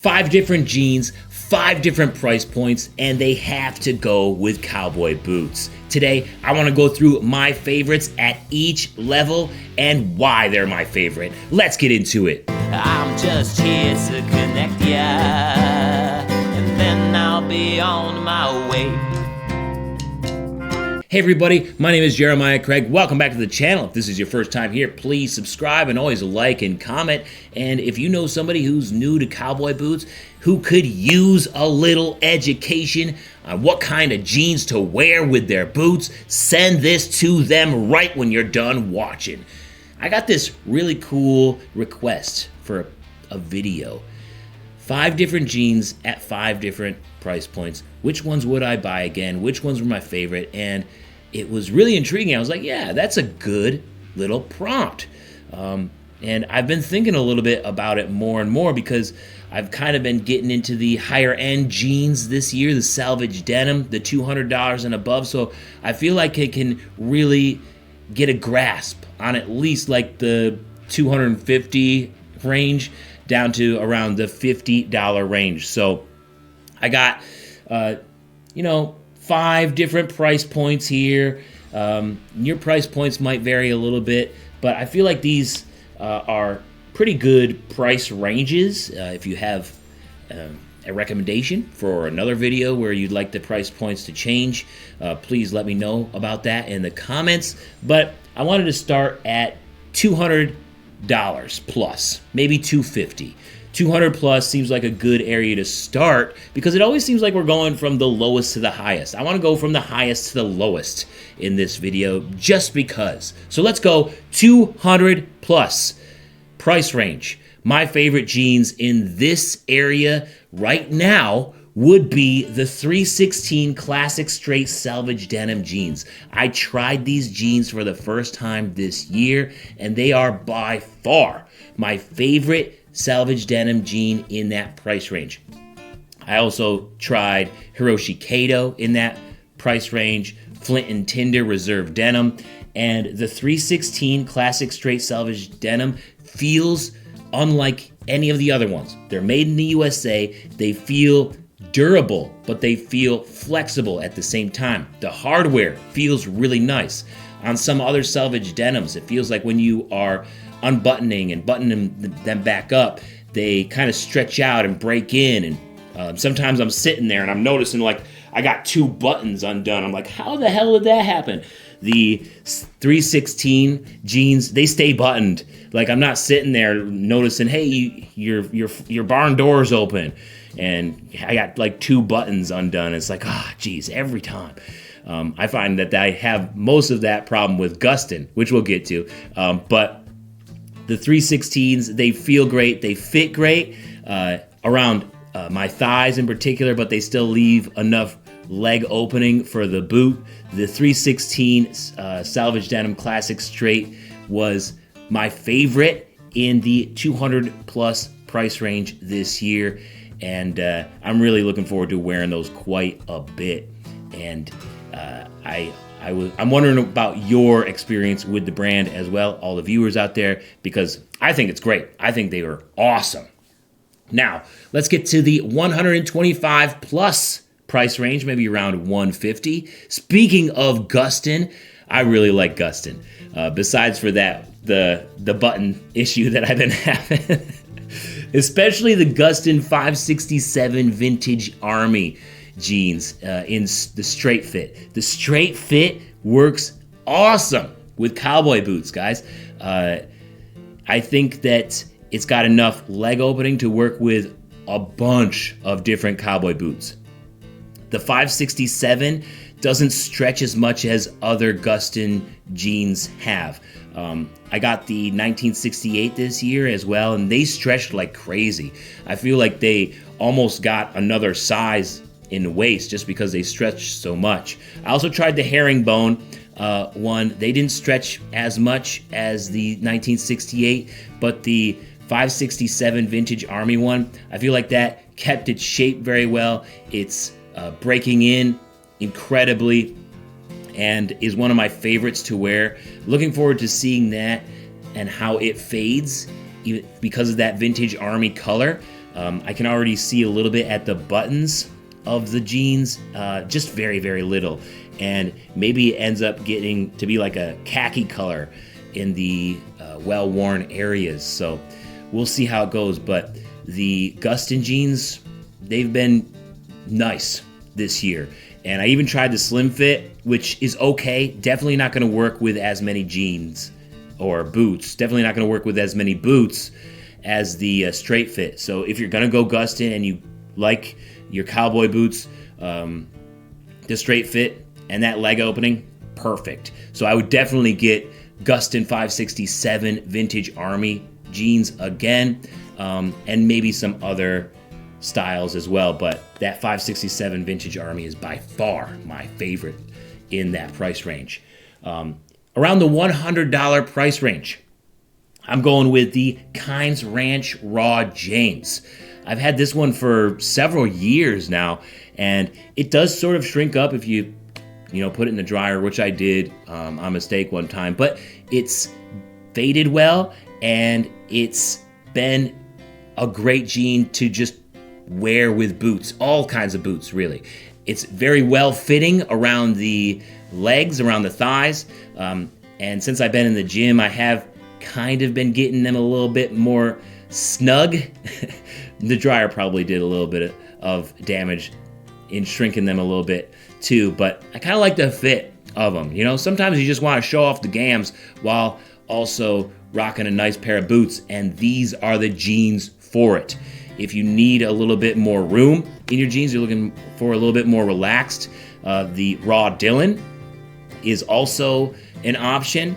5 different jeans, 5 different price points, and they have to go with cowboy boots. Today, I want to go through my favorites at each level and why they're my favorite. Let's get into it. I'm just here to connect ya, and then I'll be on my way. Hey everybody, my name is Jeremiah Craig. Welcome back to the channel. If this is your first time here, please subscribe and always like and comment. And if you know somebody who's new to cowboy boots, who could use a little education on what kind of jeans to wear with their boots, send this to them right when you're done watching. I got this really cool request for a video. 5 different jeans at 5 different price points. Which ones would I buy again? Which ones were my favorite? And it was really intriguing. I was like, yeah, that's a good little prompt. And I've been thinking a little bit about it more and more because I've kind of been getting into the higher end jeans this year, the Selvedge Denim, the $200 and above. So I feel like it can really get a grasp on at least like the $250 range down to around the $50 range. So I got, 5 different price points here. Your price points might vary a little bit, but I feel like these are pretty good price ranges. If you have a recommendation for another video where you'd like the price points to change, please let me know about that in the comments. But I wanted to start at $200 plus, maybe $250. 200 plus seems like a good area to start because it always seems like we're going from the lowest to the highest. I want to go from the highest to the lowest in this video just because. So let's go 200 plus price range. My favorite jeans in this area right now would be the 316 Classic Straight Selvedge Denim jeans. I tried these jeans for the first time this year, and they are by far my favorite Selvedge Denim jean in that price range. I also tried Hiroshi Kato in that price range, Flint and Tinder Reserve Denim, and the 316 Classic Straight Selvedge Denim feels unlike any of the other ones. They're made in the USA. They feel durable, but they feel flexible at the same time. The hardware feels really nice. On some other Selvedge denims, it feels like when you are unbuttoning and buttoning them back up, they kind of stretch out and break in. And sometimes I'm sitting there and I'm noticing like I got 2 buttons undone. I'm like, how the hell did that happen? The 316 jeans, they stay buttoned. Like I'm not sitting there noticing, hey, your barn door's open. And I got like 2 buttons undone. It's like, geez, every time. I find that I have most of that problem with Gustin, which we'll get to. But the 316s, they feel great. They fit great around my thighs in particular, but they still leave enough leg opening for the boot. The 316 Selvedge Denim Classic Straight was my favorite in the 200 plus price range this year. And I'm really looking forward to wearing those quite a bit. And I'm wondering about your experience with the brand as well, all the viewers out there, because I think it's great. I think they were awesome. Now, let's get to the 125 plus price range, maybe around 150. Speaking of Gustin, I really like Gustin. Besides for that, the button issue that I've been having. Especially the Gustin 567 Vintage Army jeans in the straight fit. The straight fit works awesome with cowboy boots, guys. I think that it's got enough leg opening to work with a bunch of different cowboy boots. The 567 doesn't stretch as much as other Gustin jeans have. I got the 1968 this year as well, and they stretched like crazy. I feel like they almost got another size in the waist just because they stretched so much. I also tried the herringbone one. They didn't stretch as much as the 1968, but the 567 Vintage Army one, I feel like that kept its shape very well. It's breaking in incredibly and is one of my favorites to wear. Looking forward to seeing that and how it fades because of that Vintage Army color. I can already see a little bit at the buttons of the jeans, just very, very little. And maybe it ends up getting to be like a khaki color in the well-worn areas. So we'll see how it goes. But the Gustin jeans, they've been nice this year. And I even tried the slim fit, which is okay. Definitely not going to work with as many jeans or boots. Definitely not going to work with as many boots as the straight fit. So if you're going to go Gustin and you like your cowboy boots, the straight fit and that leg opening, perfect. So I would definitely get Gustin 567 Vintage Army jeans again, and maybe some other styles as well. But that 567 Vintage Army is by far my favorite in that price range. Around the $100 price range, I'm going with the Kynes Ranch Raw James. I've had this one for several years now, and it does sort of shrink up if you put it in the dryer, which I did on mistake one time. But it's faded well, and it's been a great jean to just wear with boots, all kinds of boots, really. It's very well fitting around the legs, around the thighs, and since I've been in the gym, I have kind of been getting them a little bit more snug. The dryer probably did a little bit of damage in shrinking them a little bit too, but I kind of like the fit of them. Sometimes you just want to show off the gams while also rocking a nice pair of boots, and these are the jeans for it. If you need a little bit more room in your jeans, you're looking for a little bit more relaxed, the Raw Dylan is also an option.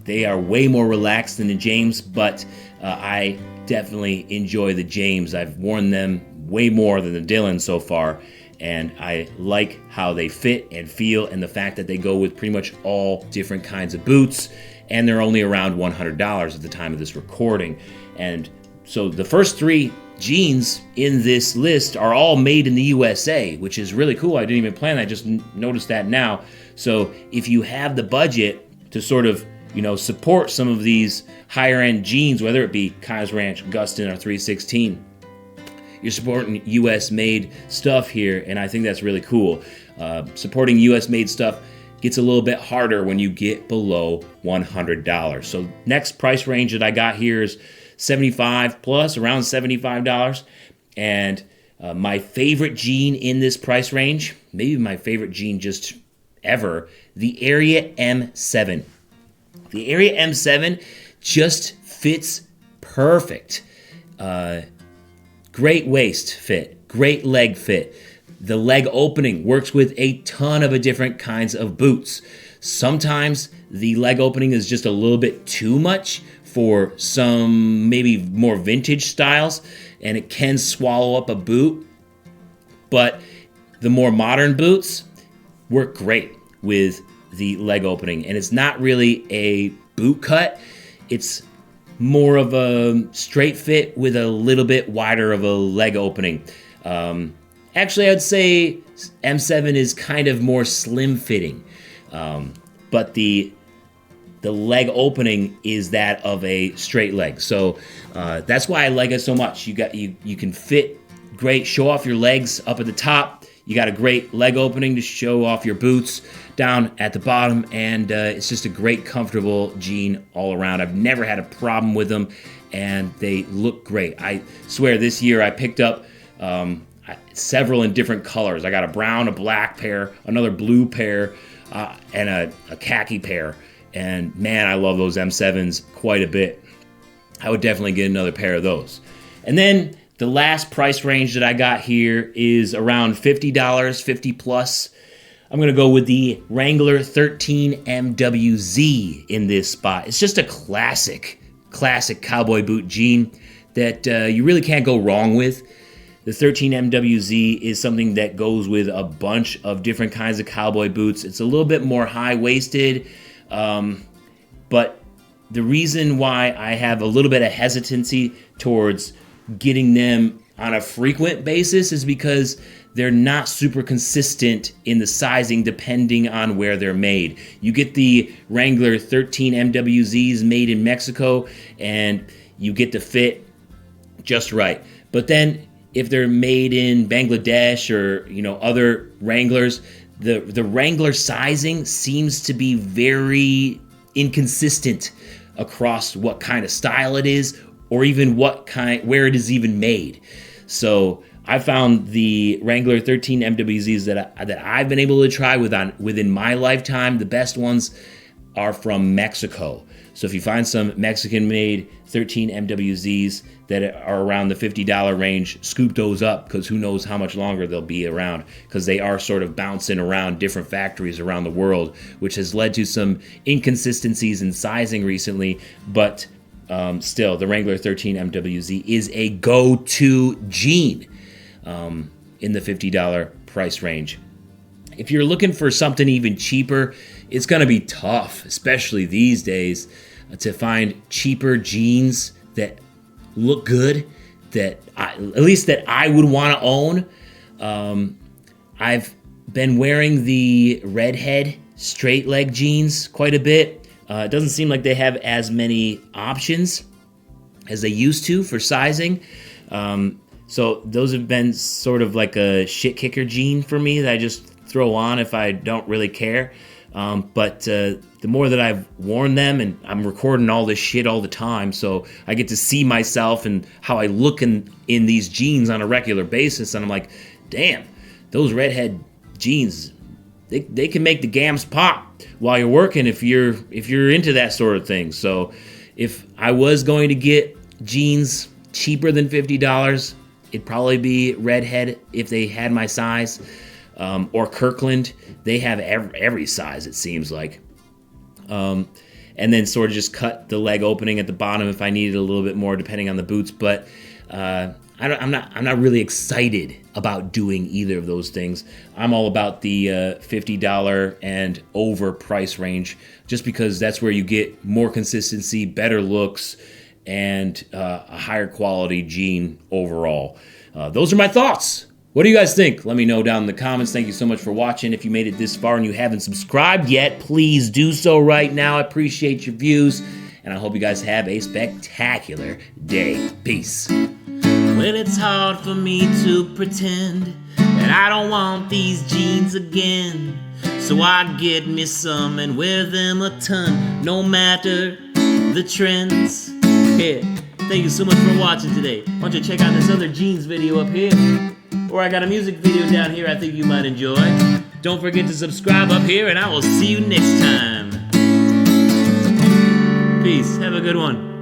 They are way more relaxed than the James, but I definitely enjoy the James. I've worn them way more than the Dylan so far, and I like how they fit and feel, and the fact that they go with pretty much all different kinds of boots, and they're only around $100 at the time of this recording. And so the first three jeans in this list are all made in the USA, which is really cool. I didn't even plan that, I just noticed that now. So if you have the budget to sort of, support some of these higher end jeans, whether it be Kynes Ranch, Gustin, or 316, you're supporting US made stuff here, and I think that's really cool. Supporting US made stuff gets a little bit harder when you get below $100. So next price range that I got here is $75 plus, around $75. And my favorite jean in this price range, maybe my favorite jean just ever, the Ariat M7. The Ariat M7 just fits perfect. Great waist fit, great leg fit. The leg opening works with a ton of different kinds of boots. Sometimes the leg opening is just a little bit too much for some maybe more vintage styles, and it can swallow up a boot. But the more modern boots work great with the leg opening, and it's not really a boot cut. It's more of a straight fit with a little bit wider of a leg opening. Actually, I'd say M7 is kind of more slim fitting, but the leg opening is that of a straight leg. So that's why I like it so much. You can fit great, show off your legs up at the top. You got a great leg opening to show off your boots down at the bottom, and it's just a great, comfortable jean all around. I've never had a problem with them, and they look great. I swear this year I picked up several in different colors. I got a brown, a black pair, another blue pair, and a khaki pair. And man, I love those M7s quite a bit. I would definitely get another pair of those. And then the last price range that I got here is around $50, 50 plus. I'm going to go with the Wrangler 13 MWZ in this spot. It's just a classic cowboy boot jean that you really can't go wrong with. The 13 MWZ is something that goes with a bunch of different kinds of cowboy boots. It's a little bit more high-waisted, but the reason why I have a little bit of hesitancy towards getting them on a frequent basis is because they're not super consistent in the sizing depending on where they're made. You get the Wrangler 13 MWZs made in Mexico, and you get the fit just right. But then if they're made in Bangladesh or other Wranglers, the Wrangler sizing seems to be very inconsistent across what kind of style it is, or even where it is even made. So I found the Wrangler 13 MWZs that I've been able to try within my lifetime, the best ones are from Mexico. So if you find some Mexican-made 13 MWZs that are around the $50 range, scoop those up, because who knows how much longer they'll be around, because they are sort of bouncing around different factories around the world, which has led to some inconsistencies in sizing recently. But still, the Wrangler 13 MWZ is a go-to jean in the $50 price range. If you're looking for something even cheaper, it's going to be tough, especially these days, to find cheaper jeans that look good, at least that I would want to own. I've been wearing the redhead straight leg jeans quite a bit. It doesn't seem like they have as many options as they used to for sizing. So those have been sort of like a shit kicker jean for me that I just throw on if I don't really care. But the more that I've worn them, and I'm recording all this shit all the time, so I get to see myself and how I look in these jeans on a regular basis, and I'm like, damn, those redhead jeans, they can make the gams pop while you're working if you're into that sort of thing. So if I was going to get jeans cheaper than $50, it'd probably be redhead if they had my size. Or Kirkland. They have every size, it seems like. And then sort of just cut the leg opening at the bottom if I needed a little bit more, depending on the boots. But I'm not really excited about doing either of those things. I'm all about the $50 and over price range, just because that's where you get more consistency, better looks, and a higher quality jean overall. Those are my thoughts. What do you guys think? Let me know down in the comments. Thank you so much for watching. If you made it this far and you haven't subscribed yet, please do so right now. I appreciate your views, and I hope you guys have a spectacular day. Peace. Well, it's hard for me to pretend that I don't want these jeans again. So I get me some and wear them a ton, no matter the trends. Yeah, thank you so much for watching today. Why don't you check out this other jeans video up here? Or I got a music video down here I think you might enjoy. Don't forget to subscribe up here, and I will see you next time. Peace. Have a good one.